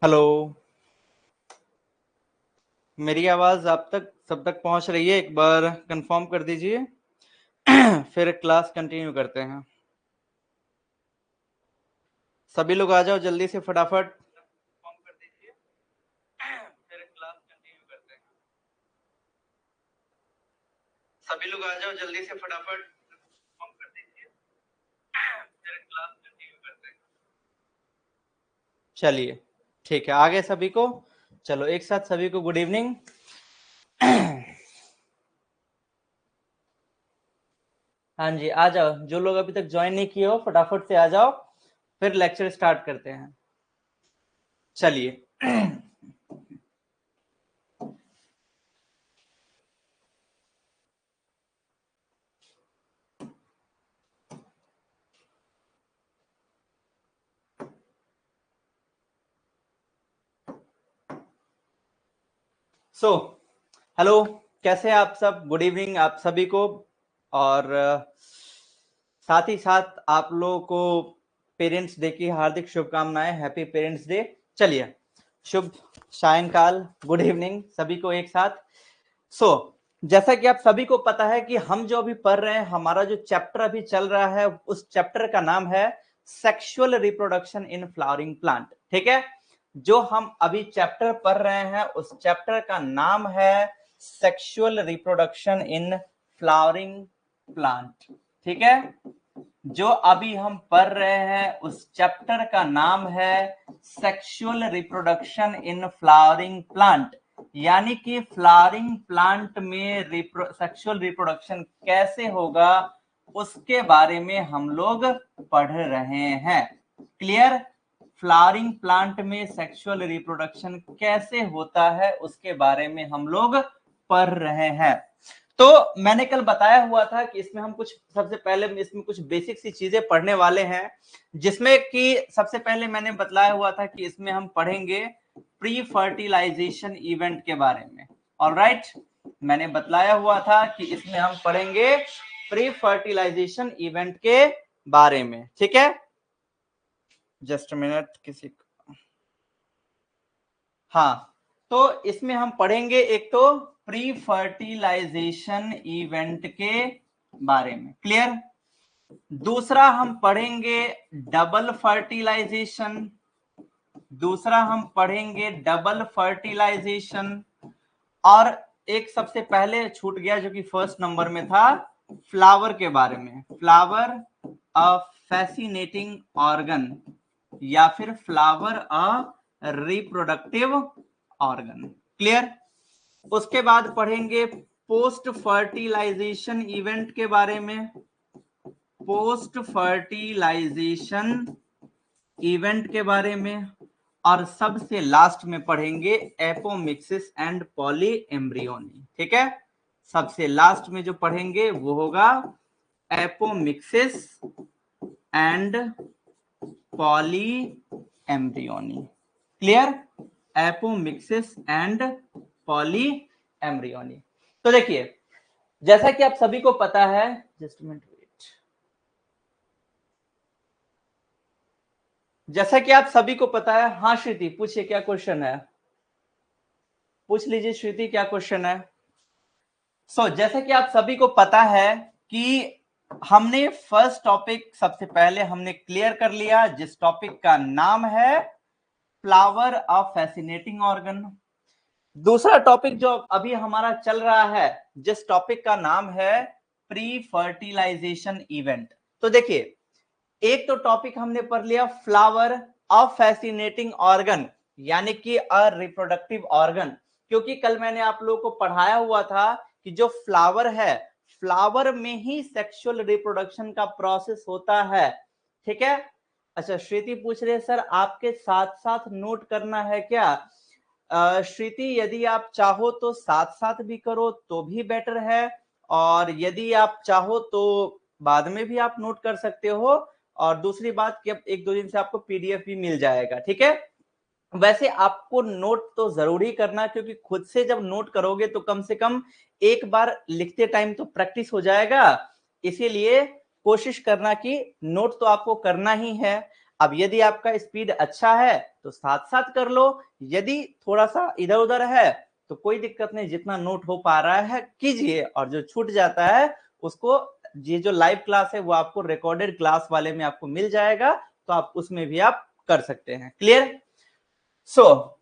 Hello. मेरी आवाज आप तक सब तक पहुंच रही है? एक बार कंफर्म कर दीजिए। फिर क्लास कंटिन्यू करते हैं। सभी लोग आ जाओ जल्दी से फटाफट। कंफर्म कर दीजिए। फिर क्लास कंटिन्यू करते हैं। सभी लोग आ जाओ जल्दी से फटाफट। कंफर्म कर दीजिए। फिर क्लास कंटिन्यू करते हैं। चलिए, ठीक है। आगे सभी को, चलो एक साथ सभी को गुड इवनिंग। हाँ जी, आ जाओ। जो लोग अभी तक ज्वाइन नहीं किए हो फटाफट से आ जाओ, फिर लेक्चर स्टार्ट करते हैं। चलिए। सो हेलो, कैसे हैं आप सब? गुड इवनिंग आप सभी को। और साथ ही साथ आप लोगों को पेरेंट्स डे की हार्दिक शुभकामनाएं। Happy parents day. चलिए, शुभ सायंकाल, गुड इवनिंग सभी को एक साथ। सो जैसा कि आप सभी को पता है कि हम जो अभी पढ़ रहे हैं, हमारा जो चैप्टर अभी चल रहा है, उस चैप्टर का नाम है sexual reproduction in flowering plant. ठीक है, जो हम अभी चैप्टर पढ़ रहे हैं उस चैप्टर का नाम है sexual reproduction in flowering plant. ठीक है, जो अभी हम पढ़ रहे हैं उस चैप्टर का नाम है sexual reproduction in flowering plant. यानी कि फ्लावरिंग प्लांट में सेक्सुअल रिप्रोडक्शन कैसे होगा उसके बारे में हम लोग पढ़ रहे हैं। क्लियर? फ्लावरिंग प्लांट में सेक्सुअल रिप्रोडक्शन कैसे होता है उसके बारे में हम लोग पढ़ रहे हैं। तो मैंने कल बताया हुआ था कि इसमें हम कुछ सबसे पहले इसमें कुछ बेसिक सी चीजें पढ़ने वाले हैं, जिसमें कि सबसे पहले मैंने बताया हुआ था कि इसमें हम पढ़ेंगे प्री फर्टिलाइजेशन इवेंट के बारे में। ऑलराइट, मैंने बतलाया हुआ था कि इसमें हम पढ़ेंगे प्री फर्टिलाइजेशन इवेंट के बारे में। ठीक है, जस्ट मिनट किसी को। हाँ, तो इसमें हम पढ़ेंगे एक तो प्री फर्टिलाइजेशन इवेंट के बारे में। क्लियर? दूसरा हम पढ़ेंगे डबल फर्टिलाइजेशन। दूसरा हम पढ़ेंगे डबल फर्टिलाइजेशन। और एक सबसे पहले छूट गया जो कि फर्स्ट नंबर में था, फ्लावर के बारे में। फ्लावर अ फैसिनेटिंग ऑर्गन या फिर फ्लावर अ रिप्रोडक्टिव ऑर्गन। क्लियर? उसके बाद पढ़ेंगे पोस्ट फर्टिलाइजेशन इवेंट के बारे में। पोस्ट फर्टिलाइजेशन इवेंट के बारे में। और सबसे लास्ट में पढ़ेंगे एपोमिक्सिस एंड पॉली एम्ब्रियोनी। ठीक है, सबसे लास्ट में जो पढ़ेंगे वो होगा apomixis and poly embryony. Clear? Apomixis and poly embryony. तो देखिए, जैसा कि आप सभी को पता है, जस्ट मिनट वेट, जैसा कि आप सभी को पता है। हाँ श्रुति, पूछिए क्या क्वेश्चन है, पूछ लीजिए श्रुति, क्या क्वेश्चन है। जैसा कि आप सभी को पता है कि हमने फर्स्ट टॉपिक सबसे पहले हमने क्लियर कर लिया, जिस टॉपिक का नाम है फ्लावर ऑफ फैसिनेटिंग ऑर्गन। दूसरा टॉपिक जो अभी हमारा चल रहा है, जिस टॉपिक का नाम है प्री फर्टिलाइजेशन इवेंट। तो देखिए, एक तो टॉपिक हमने पढ़ लिया फ्लावर ऑफ फैसिनेटिंग ऑर्गन, यानी कि अ रिप्रोडक्टिव ऑर्गन। क्योंकि कल मैंने आप लोगों को पढ़ाया हुआ था कि जो फ्लावर है, फ्लावर में ही सेक्सुअल रिप्रोडक्शन का प्रोसेस होता है। ठीक है। अच्छा, श्रुति पूछ रहे सर आपके साथ साथ नोट करना है क्या? श्रुति, यदि आप चाहो तो साथ साथ भी करो तो भी बेटर है, और यदि आप चाहो तो बाद में भी आप नोट कर सकते हो। और दूसरी बात कि अब एक दो दिन से आपको पीडीएफ भी मिल जाएगा। ठीक है, वैसे आपको नोट तो जरूरी करना, क्योंकि खुद से जब नोट करोगे तो कम से कम एक बार लिखते टाइम तो प्रैक्टिस हो जाएगा। इसीलिए कोशिश करना कि नोट तो आपको करना ही है। अब यदि आपका स्पीड अच्छा है तो साथ साथ कर लो, यदि थोड़ा सा इधर उधर है तो कोई दिक्कत नहीं, जितना नोट हो पा रहा है कीजिए, और जो छूट जाता है उसको, ये जो लाइव क्लास है वो आपको रिकॉर्डेड क्लास वाले में आपको मिल जाएगा, तो आप उसमें भी आप कर सकते हैं। क्लियर? सो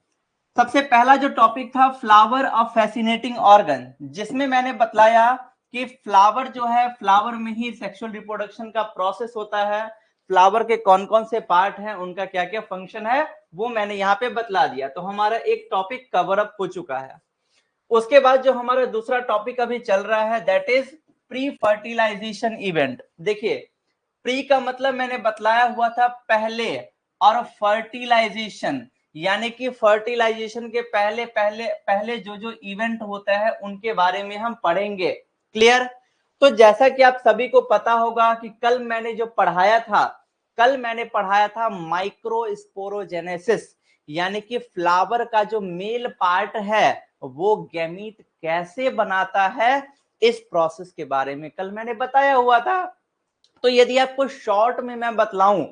सबसे पहला जो टॉपिक था फ्लावर ऑफ फैसिनेटिंग ऑर्गन, जिसमें मैंने बतलाया कि फ्लावर जो है, फ्लावर में ही सेक्सुअल रिप्रोडक्शन का प्रोसेस होता है, फ्लावर के कौन कौन से पार्ट हैं, उनका क्या क्या फंक्शन है, वो मैंने यहाँ पे बतला दिया। तो हमारा एक टॉपिक कवर अप हो चुका है। उसके बाद जो हमारा दूसरा टॉपिक अभी चल रहा है that is pre fertilisation event. देखिए, प्री का मतलब मैंने बतलाया हुआ था पहले, और फर्टिलाइजेशन यानी कि फर्टिलाइजेशन के पहले पहले पहले जो जो इवेंट होता है उनके बारे में हम पढ़ेंगे। क्लियर? तो जैसा कि आप सभी को पता होगा कि कल मैंने जो पढ़ाया था, कल मैंने पढ़ाया था माइक्रोस्पोरोजेनेसिस, यानी कि फ्लावर का जो मेल पार्ट है वो गैमीट कैसे बनाता है, इस प्रोसेस के बारे में कल मैंने बताया हुआ था। तो यदि आपको शॉर्ट में मैं बतलाऊं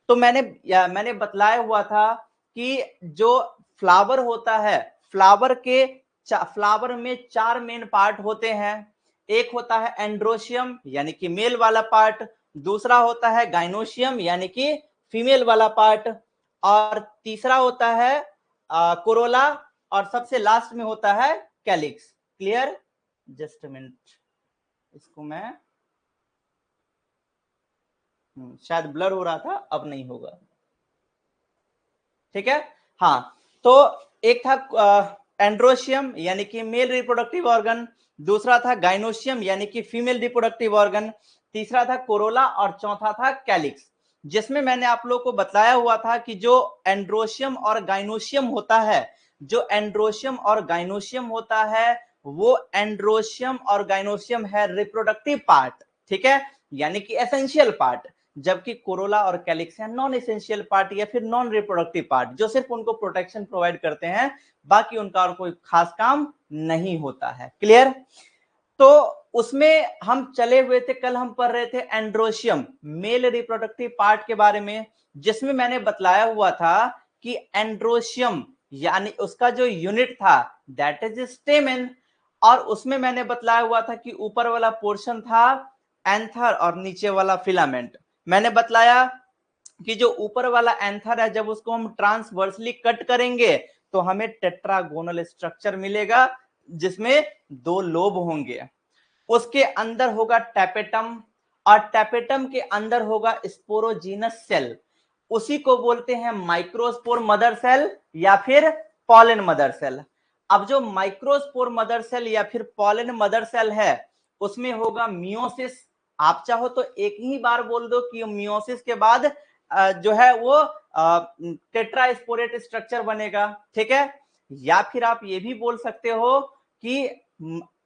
तो मैंने बतलाया हुआ था कि जो फ्लावर होता है, फ्लावर में 4 मेन पार्ट होते हैं। एक होता है एंड्रोशियम यानी कि मेल वाला पार्ट, दूसरा होता है गाइनोशियम यानी कि फीमेल वाला पार्ट, और तीसरा होता है कोरोला, और सबसे लास्ट में होता है कैलिक्स। क्लियर? जस्ट मिनट, इसको मैं शायद ब्लर हो रहा था, अब नहीं होगा। ठीक है? हाँ, तो एक था एंड्रोशियम यानी कि मेल रिप्रोडक्टिव ऑर्गन, दूसरा था गाइनोशियम यानी कि फीमेल रिप्रोडक्टिव ऑर्गन, तीसरा था कोरोला, और चौथा था कैलिक्स। जिसमें मैंने आप लोगों को बताया हुआ था कि जो एंड्रोशियम और गाइनोशियम होता है, जो एंड्रोशियम और गाइनोशियम होता है, वो एंड्रोशियम और गाइनोशियम है रिप्रोडक्टिव पार्ट, ठीक है, यानी कि एसेंशियल पार्ट, जबकि कोरोला और कैलिक्स है नॉन एसेंशियल पार्ट या फिर नॉन रिप्रोडक्टिव पार्ट, जो सिर्फ उनको प्रोटेक्शन प्रोवाइड करते हैं, बाकी उनका और कोई खास काम नहीं होता है। क्लियर? तो उसमें हम चले हुए थे, कल हम पढ़ रहे थे एंड्रोशियम, मेल रिप्रोडक्टिव पार्ट के बारे में, जिसमें मैंने बतलाया हुआ था कि एंड्रोशियम यानी उसका जो यूनिट था दैट इज स्टेमेन, और उसमें मैंने बतलाया हुआ था कि ऊपर वाला पोर्शन था एंथर और नीचे वाला फिलामेंट। मैंने बतलाया कि जो ऊपर वाला एंथर है, जब उसको हम ट्रांसवर्सली कट करेंगे तो हमें टेट्रागोनल स्ट्रक्चर मिलेगा, जिसमें 2 लोब होंगे। उसके अंदर होगा टैपेटम, और टैपेटम के अंदर होगा स्पोरोजीनस सेल, उसी को बोलते हैं माइक्रोस्पोर मदर सेल या फिर पॉलन मदर सेल। अब जो माइक्रोस्पोर मदर सेल या फिर पॉलन मदर सेल है, उसमें होगा मियोसिस। आप चाहो तो एक ही बार बोल दो कि मियोसिस के बाद जो है वो टेट्रास्पोरेट स्ट्रक्चर बनेगा, ठीक है, या फिर आप ये भी बोल सकते हो कि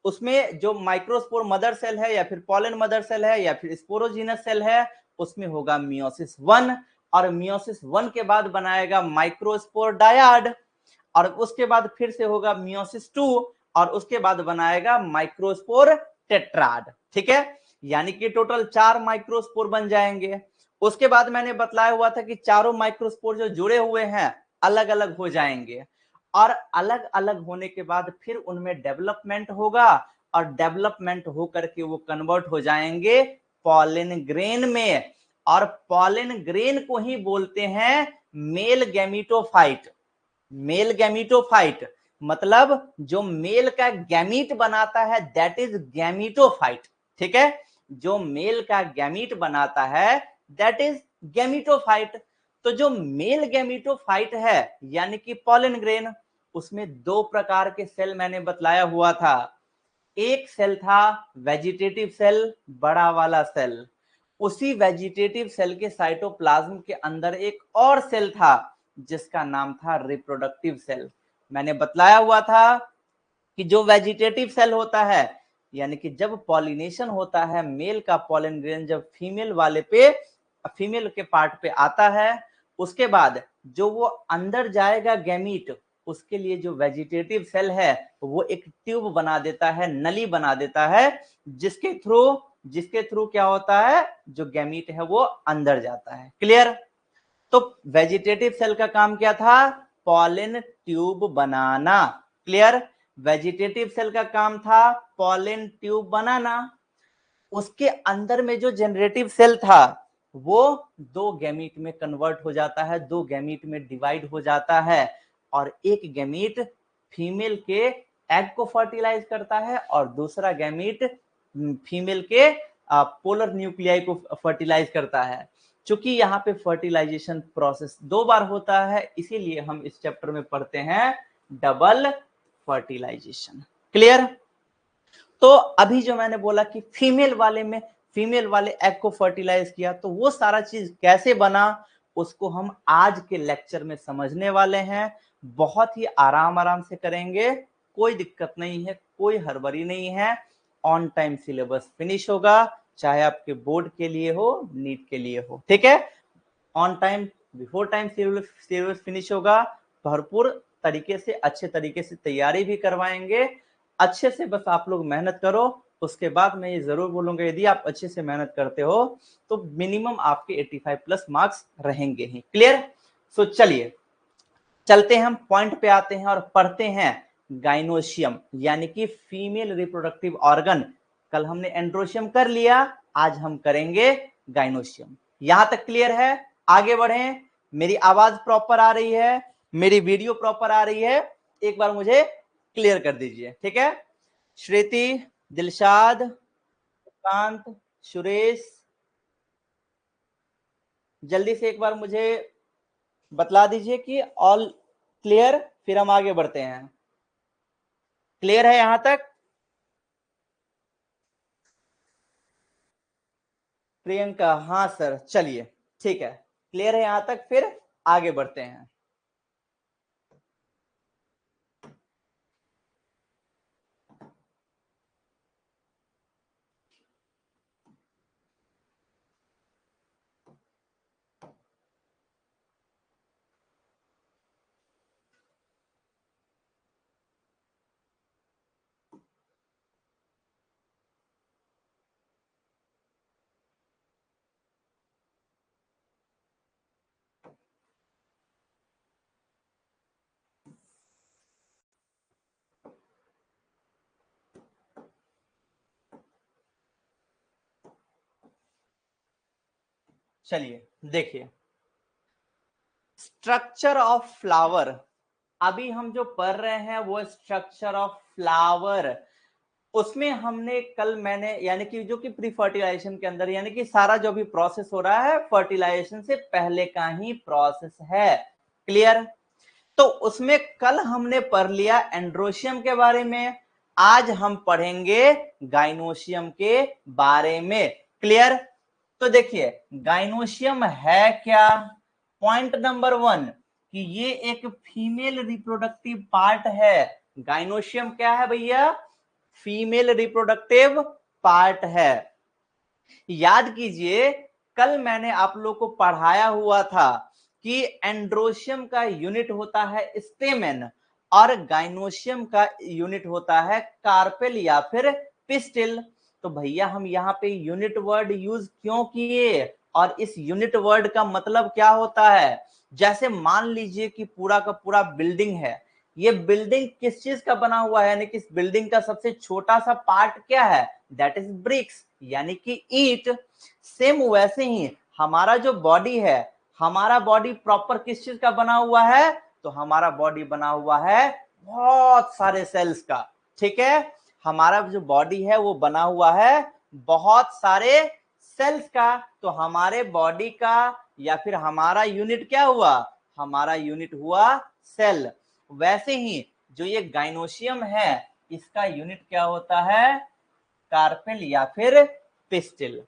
उसमें जो माइक्रोस्पोर मदर सेल है या फिर पॉलन मदर सेल है या फिर स्पोरोजीनस सेल है, उसमें होगा मियोसिस 1, और मियोसिस 1 के बाद बनाएगा माइक्रोस्पोर डायाड, और उसके बाद फिर से होगा मियोसिस 2, और उसके बाद बनाएगा माइक्रोस्पोर टेट्राड। ठीक है, यानी कि टोटल 4 माइक्रोस्पोर बन जाएंगे। उसके बाद मैंने बतलाया हुआ था कि चारों माइक्रोस्पोर जो जुड़े हुए हैं अलग अलग हो जाएंगे, और अलग अलग होने के बाद फिर उनमें डेवलपमेंट होगा, और डेवलपमेंट होकर के वो कन्वर्ट हो जाएंगे पॉलन ग्रेन में, और पॉलन ग्रेन को ही बोलते हैं मेल गैमीटोफाइट। मेल गैमीटोफाइट मतलब जो मेल का गैमीट बनाता है दैट इज गैमीटोफाइट। ठीक है, जो मेल का गैमीट बनाता है दैट इज गैमीटोफाइट। तो जो मेल गैमीटोफाइट है यानी कि पॉलन ग्रेन, उसमें 2 प्रकार के सेल मैंने बतलाया हुआ था। एक सेल था वेजिटेटिव सेल, बड़ा वाला सेल, उसी वेजिटेटिव सेल के साइटोप्लाज्म के अंदर एक और सेल था जिसका नाम था रिप्रोडक्टिव सेल। मैंने बतलाया हुआ था कि जो वेजिटेटिव सेल होता है, यानी कि जब पॉलिनेशन होता है, मेल का पॉलन ग्रेन जब फीमेल के पार्ट पे आता है, उसके बाद जो वो अंदर जाएगा गैमीट, उसके लिए जो वेजिटेटिव सेल है वो एक ट्यूब बना देता है, नली बना देता है, जिसके थ्रू क्या होता है, जो गैमीट है वो अंदर जाता है। क्लियर? तो वेजिटेटिव सेल का काम क्या था? पॉलन ट्यूब बनाना। क्लियर? वेजिटेटिव सेल का काम था पॉलन ट्यूब बनाना। उसके अंदर में जो जनरेटिव सेल था वो दो गैमीट में कन्वर्ट हो जाता है, दो गैमीट में डिवाइड हो जाता है, और एक गैमीट फीमेल के एग को फर्टिलाइज करता है और दूसरा गैमीट फीमेल के पोलर न्यूक्लियाई को फर्टिलाइज करता है। चूंकि यहाँ पे फर्टिलाइजेशन प्रोसेस दो बार होता है, इसीलिए हम इस चैप्टर में पढ़ते हैं डबल फर्टिलाइजेशन। क्लियर? तो अभी जो मैंने बोला कि फीमेल वाले एग को फर्टिलाइज किया, तो वो सारा चीज कैसे बना उसको हम आज के लेक्चर में समझने वाले हैं। बहुत ही आराम से करेंगे, कोई दिक्कत नहीं है, कोई हड़बड़ी नहीं है। ऑन टाइम सिलेबस फिनिश होगा, चाहे आपके बोर्ड के लिए हो, नीट के लिए हो, ठीक है। On time, before time syllabus finish होगा। भरपूर तरीके से, अच्छे तरीके से तैयारी भी करवाएंगे। अच्छे से बस आप लोग मेहनत करो। उसके बाद मैं ये जरूर बोलूंगा, यदि आप अच्छे से मेहनत करते हो तो मिनिमम आपके 85 प्लस मार्क्स रहेंगे ही। क्लियर? सो चलिए चलते हैं, हम पॉइंट पे आते हैं और पढ़ते हैं गाइनोशियम यानी कि फीमेल रिप्रोडक्टिव ऑर्गन। कल हमने एंड्रोशियम कर लिया, आज हम करेंगे गाइनोशियम। यहां तक क्लियर है? आगे बढ़ें। मेरी आवाज प्रॉपर आ रही है? मेरी वीडियो प्रॉपर आ रही है? एक बार मुझे क्लियर कर दीजिए, ठीक है। श्रुति, दिलशाद, कांत, सुरेश, जल्दी से एक बार मुझे बतला दीजिए कि ऑल क्लियर, फिर हम आगे बढ़ते हैं। क्लियर है यहां तक? प्रियंका, हाँ सर, चलिए ठीक है, क्लियर है यहां तक, फिर आगे बढ़ते हैं। चलिए देखिए, स्ट्रक्चर ऑफ फ्लावर। अभी हम जो पढ़ रहे हैं वो स्ट्रक्चर ऑफ फ्लावर। उसमें हमने कल मैंने यानी कि जो कि प्री फर्टिलाइजेशन के अंदर, यानी कि सारा जो भी प्रोसेस हो रहा है फर्टिलाइजेशन से पहले का ही प्रोसेस है। क्लियर? तो उसमें कल हमने पढ़ लिया एंड्रोशियम के बारे में, आज हम पढ़ेंगे गाइनोशियम के बारे में। क्लियर? तो देखिए गाइनोशियम है क्या। पॉइंट नंबर 1 कि ये एक फीमेल रिप्रोडक्टिव पार्ट है। गाइनोशियम क्या है भैया? फीमेल रिप्रोडक्टिव पार्ट है। याद कीजिए कल मैंने आप लोग को पढ़ाया हुआ था कि एंड्रोशियम का यूनिट होता है स्टेमेन और गाइनोशियम का यूनिट होता है कार्पेल या फिर पिस्टिल। तो भैया हम यहाँ पे यूनिट वर्ड यूज क्यों किए और इस यूनिट वर्ड का मतलब क्या होता है? जैसे मान लीजिए कि पूरा का पूरा बिल्डिंग है, ये बिल्डिंग किस चीज का बना हुआ है, यानी कि इस बिल्डिंग का सबसे छोटा सा पार्ट क्या है? दैट इज ब्रिक्स यानी कि ईट। सेम वैसे ही हमारा जो बॉडी है, हमारा बॉडी प्रॉपर किस चीज का बना हुआ है? तो हमारा बॉडी बना हुआ है बहुत सारे सेल्स का। ठीक है, हमारा जो बॉडी है वो बना हुआ है बहुत सारे सेल्स का। तो हमारे बॉडी का या फिर हमारा यूनिट क्या हुआ? हमारा यूनिट हुआ सेल। वैसे ही जो ये गाइनोशियम है इसका यूनिट क्या होता है? कार्पेल या फिर पिस्टिल।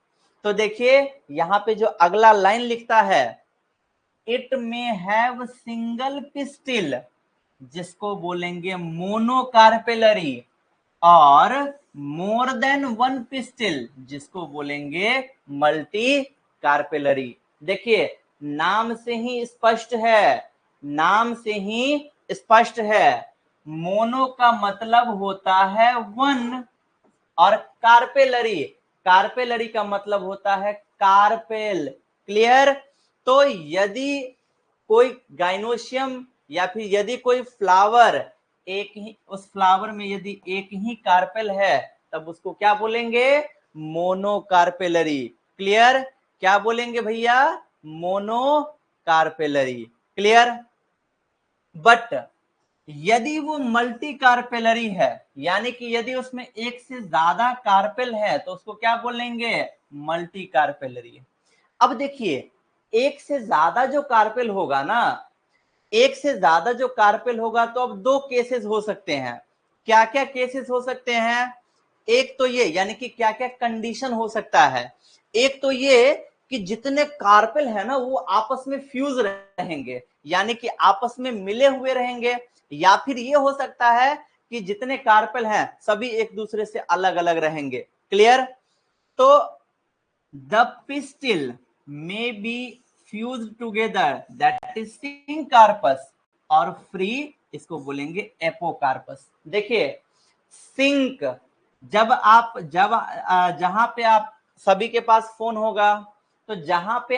तो देखिए यहां पे जो अगला लाइन लिखता है, इट में हैव सिंगल पिस्टिल, जिसको बोलेंगे मोनोकार्पेलरी, और मोर देन वन पिस्टिल, जिसको बोलेंगे मल्टी कार्पेलरी। देखिए नाम से ही स्पष्ट है, नाम से ही स्पष्ट है, मोनो का मतलब होता है वन, और कार्पेलरी, कार्पेलरी का मतलब होता है कार्पेल। क्लियर? तो यदि कोई गाइनोशियम या फिर यदि कोई फ्लावर एक ही, उस फ्लावर में यदि एक ही कार्पेल है, तब उसको क्या बोलेंगे? मोनोकार्पेलरी। क्लियर? क्या बोलेंगे भैया? मोनोकार्पेलरी। क्लियर? बट यदि वो मल्टी कार्पेलरी है, यानी कि यदि उसमें एक से ज्यादा कार्पेल है, तो उसको क्या बोलेंगे? Multi carpellary. अब देखिए, एक से ज्यादा जो कार्पेल होगा ना, एक से ज्यादा जो कार्पेल होगा, तो अब दो केसेस हो सकते हैं। क्या क्या केसेस हो सकते हैं? एक तो ये, यानी कि क्या क्या कंडीशन हो सकता है? एक तो ये कि जितने कार्पेल है ना, वो आपस में फ्यूज रहेंगे, यानी कि आपस में मिले हुए रहेंगे। या फिर ये हो सकता है कि जितने कार्पेल हैं सभी एक दूसरे से अलग अलग रहेंगे। क्लियर? तो the pistil may be fused together, that is सिंकार्पस, और फ्री इसको बोलेंगे एपोकार्पस। देखिए, सिंक, जहां पे आप सभी के पास फोन होगा, तो जहां पे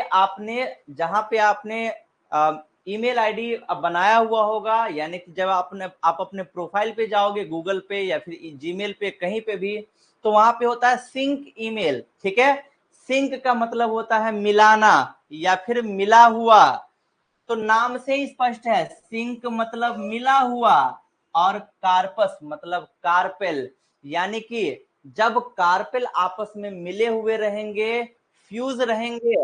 आपने ईमेल आईडी बनाया हुआ होगा, यानी कि जब आप अपने प्रोफाइल पे जाओगे गूगल पे या फिर जीमेल पे, कहीं पे भी, तो वहां पे होता है सिंक ईमेल। ठीक है? सिंक का मतलब होता है मिलाना या फिर मिला हुआ। तो नाम से ही स्पष्ट है, सिंक मतलब मिला हुआ, और कार्पस मतलब कार्पेल, यानी कि जब कार्पेल आपस में मिले हुए रहेंगे, फ्यूज रहेंगे,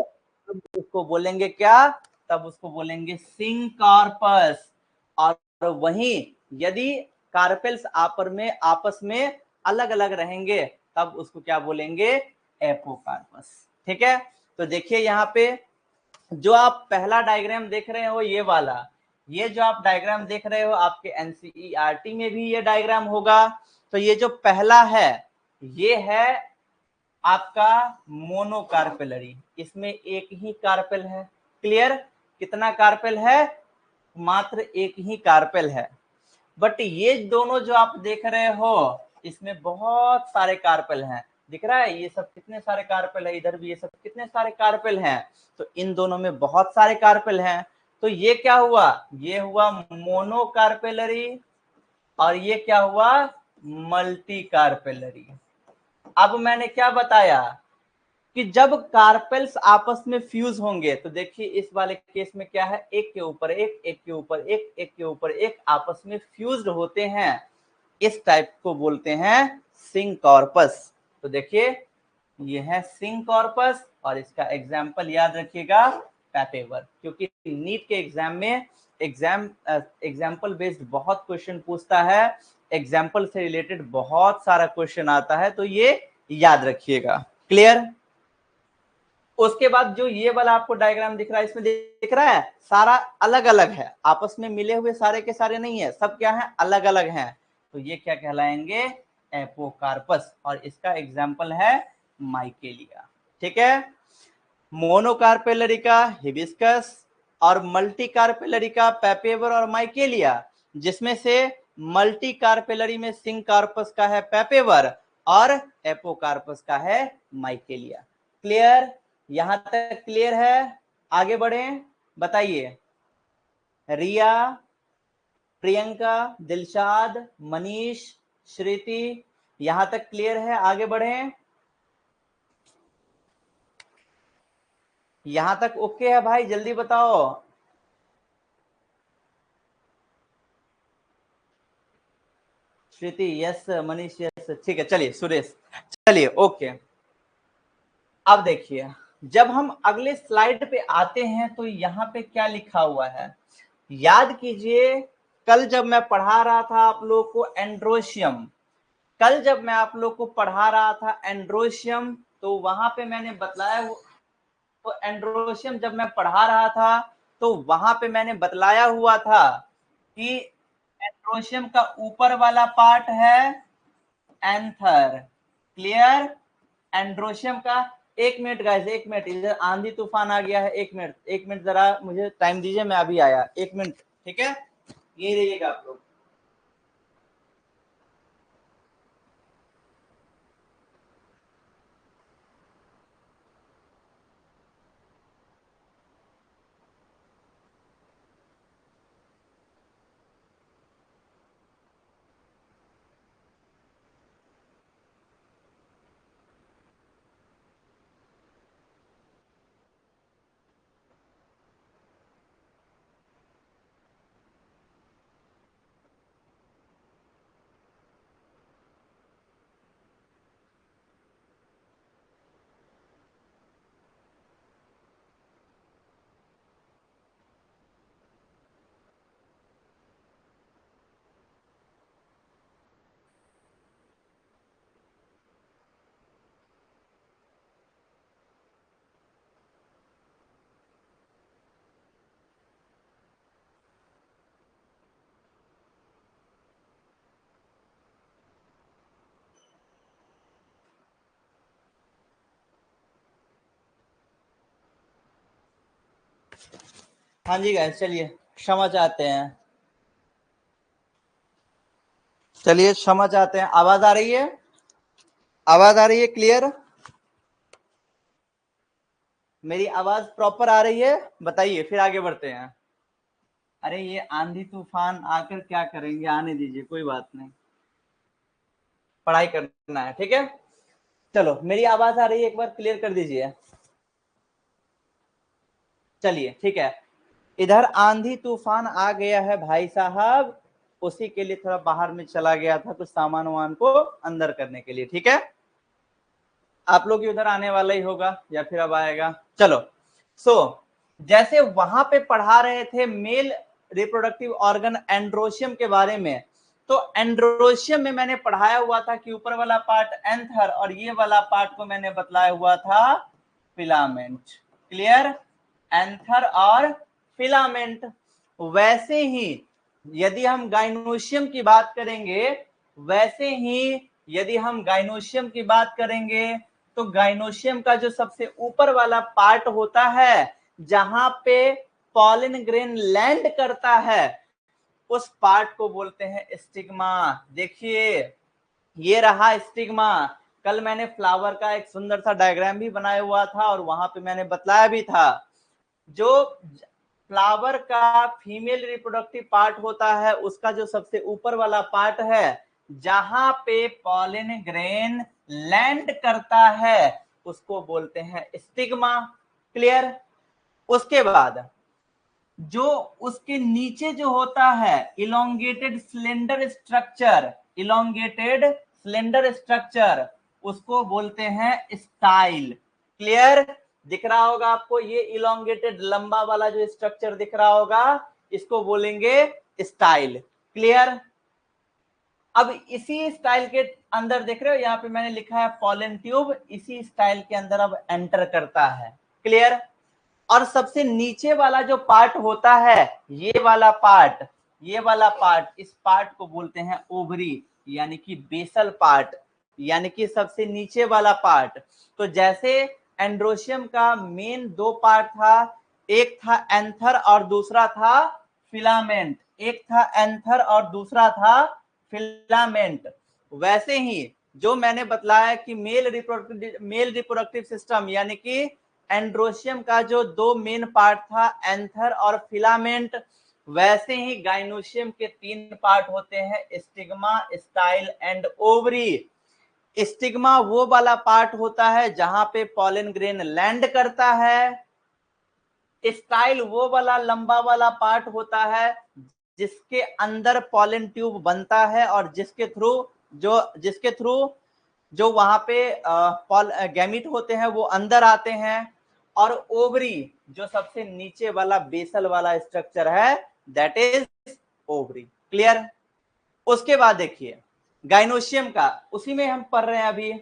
तब उसको बोलेंगे क्या? तब उसको बोलेंगे सिंकार्पस। और वहीं यदि कार्पेल्स आपस में अलग अलग रहेंगे, तब उसको क्या बोलेंगे? एपोकार्पस। ठीक है? तो देखिए यहाँ पे जो आप पहला डायग्राम देख रहे हो, ये वाला, ये जो आप डायग्राम देख रहे हो, आपके एनसीईआरटी में भी ये डायग्राम होगा। तो ये जो पहला है, ये है आपका मोनोकार्पेलरी, इसमें एक ही कार्पेल है। क्लियर? कितना कार्पेल है? मात्र एक ही कार्पेल है। बट ये दोनों जो आप देख रहे हो, इसमें बहुत सारे कार्पेल हैं। दिख रहा है ये सब कितने सारे कार्पेल है? इधर भी ये सब कितने सारे कार्पेल हैं? तो इन दोनों में बहुत सारे कार्पेल हैं। तो ये क्या हुआ? ये हुआ मोनोकार्पेलरी, और ये क्या हुआ? Multi carpellary. अब मैंने क्या बताया कि जब कार्पेल्स आपस में फ्यूज होंगे, तो देखिए इस वाले केस में क्या है? एक के ऊपर एक, एक के ऊपर एक, एक के ऊपर एक आपस में फ्यूज्ड होते हैं। इस टाइप को बोलते हैं सिंकॉर्पस। तो देखिए, ये है सिंकॉर्पस, और इसका एग्जाम्पल याद रखिएगा, पैपेवर, क्योंकि नीट के एग्जाम में एग्जाम्पल बेस्ड बहुत क्वेश्चन पूछता है, एग्जाम्पल से रिलेटेड बहुत सारा क्वेश्चन आता है, तो ये याद रखिएगा। क्लियर? उसके बाद जो ये वाला आपको डायग्राम दिख रहा है, इसमें दिख रहा है सारा अलग अलग है, आपस में मिले हुए सारे के सारे नहीं है, सब क्या है? अलग अलग हैं। तो ये क्या कहलाएंगे? एपोकार्पस, और इसका एग्जाम्पल है माइकेलिया। ठीक है? मोनोकार्पेलरी का हिबिस्कस, और मल्टी कार्पेलरी का पैपेवर और माइकेलिया, जिसमें से मल्टी कार्पेलरी में सिंकार्पस का है पैपेवर, और एपोकार्पस का है माइकेलिया। क्लियर? यहां तक क्लियर है? आगे बढ़े, बताइए। रिया, प्रियंका, दिलशाद, मनीष, श्रुति, यहां तक क्लियर है? आगे बढ़े। यहां तक ओके है भाई? जल्दी बताओ। श्रुति यस, मनीष यस, ठीक है। चलिए सुरेश, चलिए ओके। अब देखिए, जब हम अगले स्लाइड पे आते हैं, तो यहाँ पे क्या लिखा हुआ है? याद कीजिए, कल जब मैं पढ़ा रहा था आप लोग को एंड्रोशियम, कल जब मैं आप लोग को पढ़ा रहा था एंड्रोशियम, तो वहां पे मैंने बतलाया, तो एंड्रोशियम जब मैं पढ़ा रहा था, तो वहां पे मैंने बतलाया हुआ था कि एंड्रोशियम का ऊपर वाला पार्ट है एंथर। क्लियर? एंड्रोशियम का, एक मिनट गाइस, एक मिनट, इधर आंधी तूफान आ गया है, एक मिनट, एक मिनट, जरा मुझे टाइम दीजिए, मैं अभी आया, एक मिनट। ठीक है? यही रहिएगा आप लोग। हाँ जी गाइस, चलिए क्षमा चाहते हैं। चलिए क्षमा चाहते हैं। आवाज आ रही है? आवाज आ रही है क्लियर? मेरी आवाज प्रॉपर आ रही है? बताइए, फिर आगे बढ़ते हैं। अरे ये आंधी तूफान आकर क्या करेंगे, आने दीजिए, कोई बात नहीं, पढ़ाई करना है, ठीक है। चलो, मेरी आवाज आ रही है, एक बार क्लियर कर दीजिए। चलिए ठीक है। इधर आंधी तूफान आ गया है भाई साहब, उसी के लिए थोड़ा बाहर में चला गया था कुछ सामान वामान को अंदर करने के लिए, ठीक है। आप लोग उधर आने वाला ही होगा या फिर अब आएगा। चलो, सो जैसे वहां पे पढ़ा रहे थे मेल रिप्रोडक्टिव ऑर्गन एंड्रोशियम के बारे में, तो एंड्रोशियम में मैंने पढ़ाया हुआ था कि ऊपर वाला पार्ट एंथर और ये वाला पार्ट को मैंने बतलाया हुआ था फिलामेंट। क्लियर? एंथर और फिलामेंट। वैसे ही यदि हम गाइनोशियम की बात करेंगे, वैसे ही यदि हम गाइनोशियम की बात करेंगे, तो गाइनोशियम का जो सबसे ऊपर वाला पार्ट होता है, जहां पे पॉलन ग्रेन लैंड करता है, उस पार्ट को बोलते हैं स्टिग्मा। देखिए, ये रहा स्टिग्मा। कल मैंने फ्लावर का एक सुंदर सा डायग्राम भी बनाया हुआ था और वहां पे मैंने बतलाया भी था, जो फ्लावर का फीमेल रिप्रोडक्टिव पार्ट होता है, उसका जो सबसे ऊपर वाला पार्ट है, जहां पे पॉलन ग्रेन लैंड करता है, उसको बोलते हैं स्टिग्मा। क्लियर? उसके बाद जो उसके नीचे जो होता है elongated slender structure, elongated slender structure, उसको बोलते हैं स्टाइल। क्लियर? दिख रहा होगा आपको ये इलोंगेटेड लंबा वाला जो स्ट्रक्चर दिख रहा होगा, इसको बोलेंगे स्टाइल। क्लियर? अब इसी स्टाइल के अंदर देख रहे हो, यहाँ पे मैंने लिखा है पॉलन ट्यूब, इसी स्टाइल के अंदर अब एंटर करता है। क्लियर? और सबसे नीचे वाला जो पार्ट होता है, ये वाला पार्ट, ये वाला पार्ट, इस पार्ट को बोलते हैं ओवरी, यानी कि बेसल पार्ट, यानी कि सबसे नीचे वाला पार्ट। तो जैसे एंड्रोशियम का मेन दो पार्ट था, एक था एंथर और दूसरा था फिलामेंट, एक था एंथर और दूसरा था फिलामेंट, वैसे ही जो मैंने बतलाया कि मेल रिप्रोडक्टिव सिस्टम, यानी कि एंड्रोशियम का जो दो मेन पार्ट था एंथर और फिलामेंट, वैसे ही गाइनोशियम के तीन पार्ट होते हैं stigma, style and ovary. Stigma वो वाला पार्ट होता है जहां पे पॉलन ग्रेन लैंड करता है। स्टाइल वो वाला लंबा वाला पार्ट होता है जिसके अंदर पॉलन ट्यूब बनता है और जिसके थ्रू जो वहां पे गैमीट होते हैं वो अंदर आते हैं। और ओवरी जो सबसे नीचे वाला बेसल वाला स्ट्रक्चर है, दैट इज ओवरी। क्लियर? उसके बाद देखिए गाइनोशियम का, उसी में हम पढ़ रहे हैं अभी।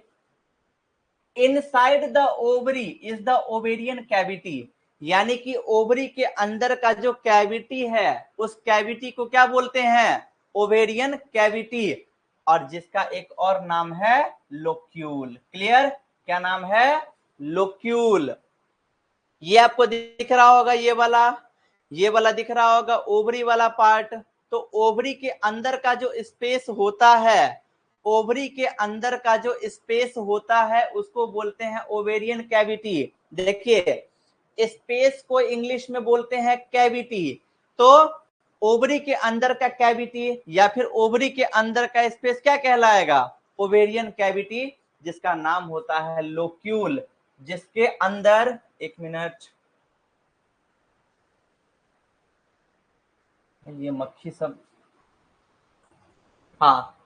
Inside the ovary is the ovarian cavity, यानी कि ओवरी के अंदर का जो कैविटी है, उस कैविटी को क्या बोलते हैं? Ovarian cavity. और जिसका एक और नाम है लोक्यूल। क्लियर? क्या नाम है? लोक्यूल। ये आपको दिख रहा होगा, ये वाला दिख रहा होगा ओवरी वाला पार्ट। तो ओवरी के अंदर का जो स्पेस होता है, ओवरी के अंदर का जो स्पेस होता है, उसको बोलते हैं ओवेरियन कैविटी। देखिए, स्पेस को इंग्लिश में बोलते हैं कैविटी। तो ओवरी के अंदर का कैविटी या फिर ओवरी के अंदर का स्पेस क्या कहलाएगा? ओवेरियन कैविटी, जिसका नाम होता है लोक्यूल, जिसके अंदर, एक मिनट, ये मक्खी सब, हाँ,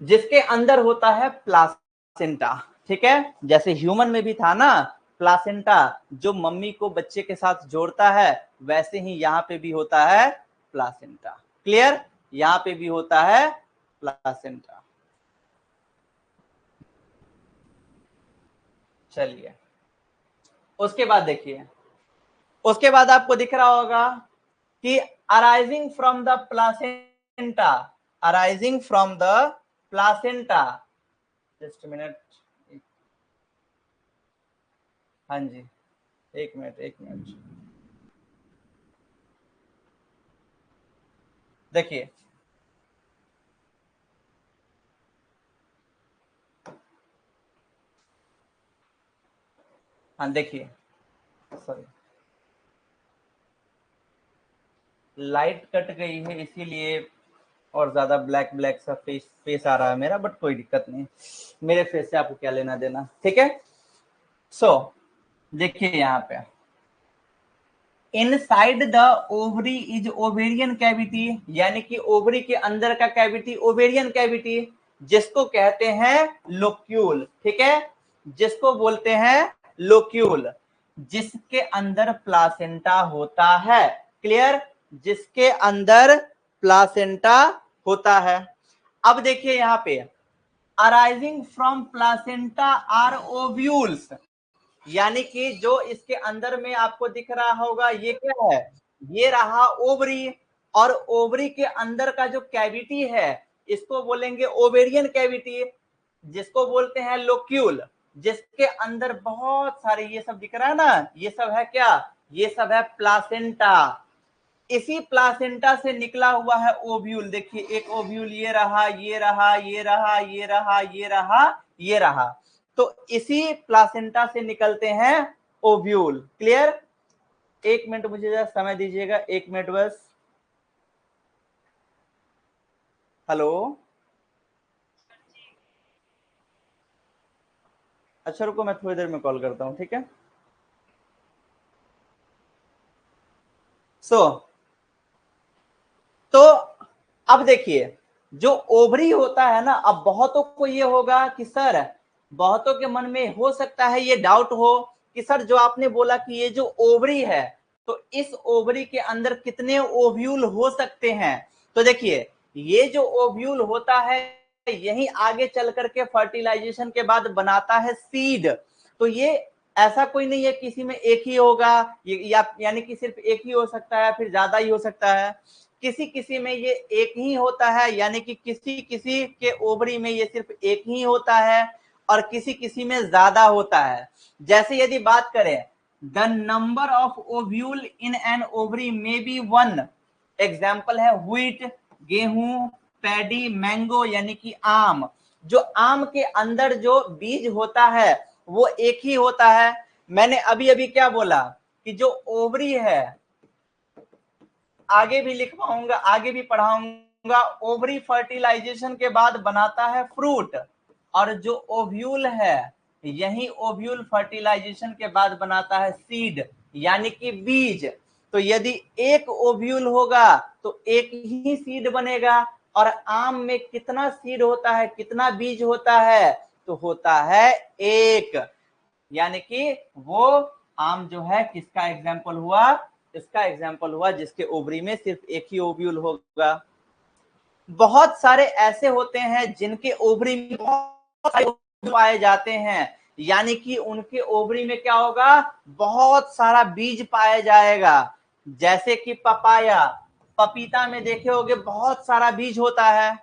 जिसके अंदर होता है प्लासेंटा। ठीक है? जैसे ह्यूमन में भी था ना प्लासेंटा, जो मम्मी को बच्चे के साथ जोड़ता है, वैसे ही यहाँ पे भी होता है प्लासेंटा। क्लियर? यहाँ पे भी होता है प्लासेंटा। चलिए, उसके बाद देखिए, उसके बाद आपको दिख रहा होगा कि arising from the placenta, arising from the placenta, just minute, हाँ जी, एक मिनट, एक मिनट। देखिए हाँ देखिए, सॉरी लाइट कट गई है इसीलिए और ज्यादा ब्लैक ब्लैक सा फेस फेस आ रहा है मेरा, बट कोई दिक्कत नहीं, मेरे फेस से आपको क्या लेना देना, ठीक है। सो देखिए यहाँ पे inside the ovary is ovarian cavity, यानी कि ओवरी के अंदर का कैविटी ओवेरियन कैविटी, जिसको कहते हैं लोक्यूल, ठीक है, जिसको बोलते हैं लोक्यूल, जिसके अंदर प्लासेंटा होता है। क्लियर, जिसके अंदर प्लासेंटा होता है। अब देखिए यहाँ पे arising from placenta are ovules, यानी कि जो इसके अंदर में आपको दिख रहा होगा ये क्या है, ये रहा ओवरी, और ओवरी के अंदर का जो कैविटी है इसको बोलेंगे ओवेरियन कैविटी, जिसको बोलते हैं लोक्यूल, जिसके अंदर बहुत सारे ये सब दिख रहा है ना, ये सब है क्या, ये सब है प्लासेंटा। इसी प्लासेंटा से निकला हुआ है ओव्यूल, देखिए एक ओव्यूल ये रहा, ये रहा, ये रहा, ये रहा, ये रहा, ये रहा, तो इसी प्लासेंटा से निकलते हैं ओव्यूल। क्लियर, एक मिनट मुझे जरा समय दीजिएगा, एक मिनट बस। हेलो, अच्छा रुको, मैं थोड़ी देर में कॉल करता हूँ, ठीक है। सो तो अब देखिए जो ओवरी होता है ना, अब बहुतों को ये होगा कि सर, बहुतों के मन में हो सकता है ये डाउट हो कि सर जो आपने बोला कि ये जो ओवरी है, तो इस ओवरी के अंदर कितने ओव्यूल हो सकते हैं। तो देखिए ये जो ओव्यूल होता है यही आगे चल करके फर्टिलाइजेशन के बाद बनाता है सीड। तो ये ऐसा कोई नहीं है किसी में एक ही होगा, या यानी कि सिर्फ एक ही हो सकता है, फिर ज्यादा ही हो सकता है, किसी किसी में ये एक ही होता है, यानी कि किसी किसी के ओवरी में ये सिर्फ एक ही होता है, और किसी किसी में ज्यादा होता है। जैसे यदि बात करें the number of ovule in an ovary may be one, example है व्हीट, गेहूं, पैडी, मैंगो यानी कि आम। जो आम के अंदर जो बीज होता है वो एक ही होता है। मैंने अभी अभी क्या बोला कि जो ओवरी है, आगे भी लिखवाऊंगा, आगे भी पढ़ाऊंगा, ओवरी फर्टिलाइजेशन के बाद बनाता है फ्रूट, और जो ओव्यूल है यही ओव्यूल फर्टिलाइजेशन के बाद बनाता है सीड, यानी कि बीज। तो यदि एक ओव्यूल होगा तो एक ही सीड बनेगा, और आम में कितना सीड होता है, कितना बीज होता है, तो होता है एक, यानी कि वो आम जो है किसका एग्जाम्पल हुआ, इसका एग्जाम्पल हुआ जिसके ओवरी में सिर्फ एक ही ओव्यूल होगा। बहुत सारे ऐसे होते हैं जिनके ओवरी में बहुत सारे ओव्यूल पाए जाते हैं, यानी कि उनके ओवरी में क्या होगा, बहुत सारा बीज पाया जाएगा। जैसे कि पपाया, पपीता में देखे होगे बहुत सारा बीज होता है।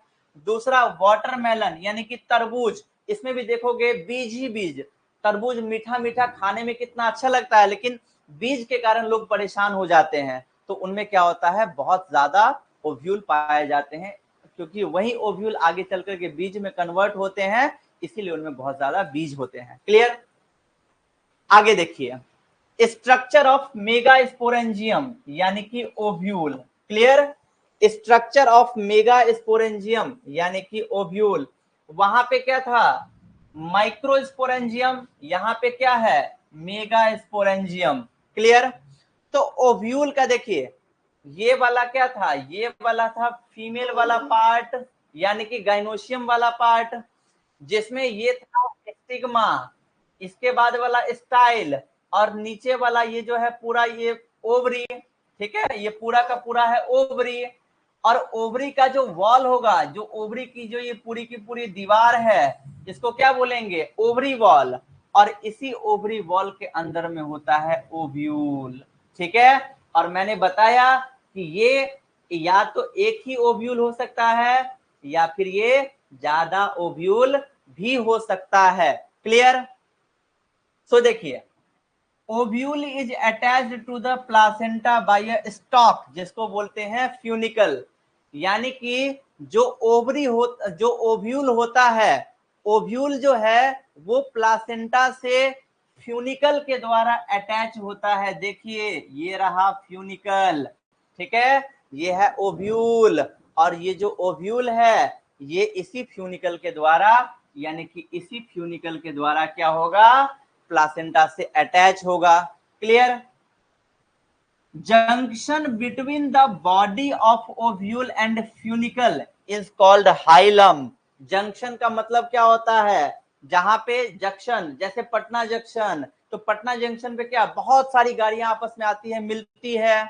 दूसरा वाटरमेलन यानी कि तरबूज, इसमें भी देखोगे बीज ही बीज। तरबूज मीठा मीठा खाने में कितना अच्छा लगता है, लेकिन बीज के कारण लोग परेशान हो जाते हैं। तो उनमें क्या होता है, बहुत ज्यादा ओव्यूल पाए जाते हैं, क्योंकि वही ओव्यूल आगे चल करके बीज में कन्वर्ट होते हैं, इसीलिए उनमें बहुत ज्यादा बीज होते हैं। क्लियर, आगे देखिए स्ट्रक्चर ऑफ मेगास्पोरेंजियम यानी कि ovule. Clear, structure of megasporangium यानी कि ओव्यूल, वहां पे क्या था माइक्रोस्पोरेंजियम, यहाँ पे क्या है मेगास्पोरेंजियम। क्लियर, तो ओव्यूल का देखिए ये वाला क्या था, ये वाला था फीमेल वाला पार्ट, यानी कि गाइनोशियम वाला पार्ट, जिसमें ये था स्टिग्मा, इसके बाद वाला स्टाइल, और नीचे वाला ये जो है पूरा ये ओवरी। ठीक है, ये पूरा का पूरा है ओवरी, और ओवरी का जो वॉल होगा, जो ओवरी की जो ये पूरी की पूरी दीवार है, इसको क्या बोलेंगे ओवरी वॉल, और इसी ओवरी वॉल के अंदर में होता है ओव्यूल। ठीक है, और मैंने बताया कि ये या तो एक ही ओव्यूल हो सकता है या फिर ये ज्यादा ओव्यूल भी हो सकता है। क्लियर, सो देखिए ovule is attached to the placenta by a stalk, जिसको बोलते हैं फ्यूनिकल। यानी कि जो ओव्यूल होता है, ओव्यूल जो है वो प्लासेंटा से फ्यूनिकल के द्वारा अटैच होता है। देखिए ये रहा फ्यूनिकल, ठीक है, ये है ओव्यूल, और ये जो ओव्यूल है ये इसी फ्यूनिकल के द्वारा, यानी कि इसी फ्यूनिकल के द्वारा क्या होगा, प्लासेंटा से अटैच होगा। Clear? Junction between the body of ovule and funicle is called hilum. Junction का मतलब क्या होता है, जहां पे जंक्शन, जैसे पटना जंक्शन, तो पटना जंक्शन पे क्या बहुत सारी गाड़ियां आपस में आती है, मिलती है,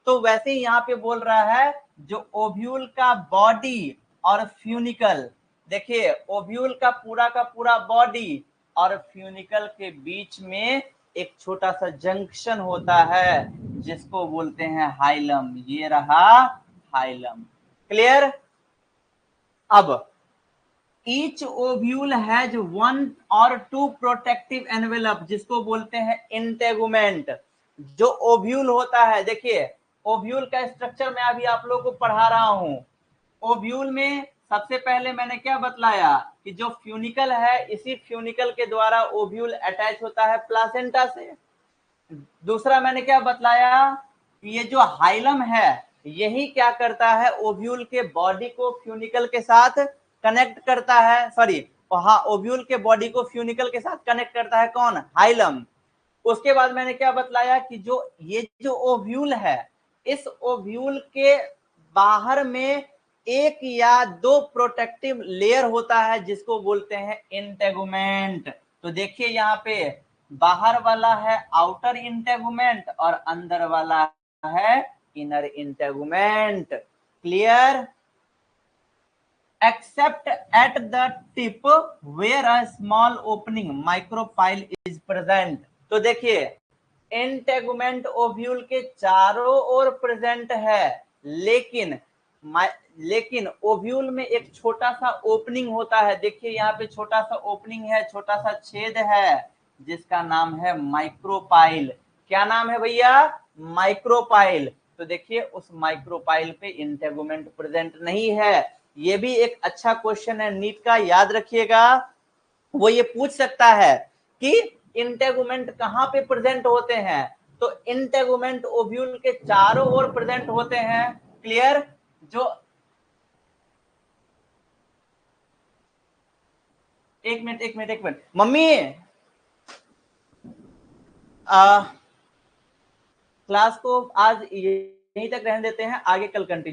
तो वैसे ही यहाँ पे बोल रहा है जो ओव्यूल का बॉडी और फ्यूनिकल, देखिए ओव्यूल का पूरा बॉडी और फ्यूनिकल के बीच में एक छोटा सा जंक्शन होता है जिसको बोलते हैं हाइलम। ये रहा हाइलम। क्लियर? अब ईच ओव्यूल हैज वन और टू प्रोटेक्टिव एनवेलप, जिसको बोलते हैं इंटेगुमेंट। जो ओव्यूल होता है, देखिए ओव्यूल का स्ट्रक्चर मैं अभी आप लोगों को पढ़ा रहा हूं। ओव्यूल में सबसे पहले मैंने क्या बतलाया कि जो फ्यूनिकल है, इसी फ्यूनिकल के द्वारा ओव्यूल अटैच होता है प्लासेंटा से। दूसरा मैंने क्या बतलाया कि ये जो हाइलम है यही क्या करता है, ओव्यूल के बॉडी को फ्यूनिकल के साथ कनेक्ट करता है, सॉरी हाँ, ओव्यूल के बॉडी को फ्यूनिकल के साथ कनेक्ट करता है कौन, हाइलम। उसके बाद मैंने क्या बतलाया कि जो ओव्यूल है, इस ओव्यूल के बाहर में एक या दो प्रोटेक्टिव लेयर होता है जिसको बोलते हैं इंटेगुमेंट। तो देखिए यहाँ पे बाहर वाला है आउटर इंटेगुमेंट और अंदर वाला है inner integument. Clear? Except at the tip where a small opening micropyle is present. तो देखिए इंटेगुमेंट ओव्यूल के चारों ओर प्रेजेंट है, लेकिन ओव्यूल में एक छोटा सा ओपनिंग होता है। देखिए यहाँ पे छोटा सा ओपनिंग है, छोटा सा छेद है, जिसका नाम है माइक्रोपाइल। क्या नाम है भैया? माइक्रोपाइल। तो देखिए उस माइक्रोपाइल पे इंटेगुमेंट प्रेजेंट नहीं है। ये भी एक अच्छा क्वेश्चन है नीट का, याद रखिएगा। वो ये पूछ सकता है कि इंटेगुमेंट कहां पे प्रेजेंट होते हैं, तो इंटेगुमेंट ओव्यूल के चारों ओर प्रेजेंट होते हैं। क्लियर? जो एक मिनट मम्मी, क्लास को आज यहीं तक रहने देते हैं, आगे कल कंटिन्यू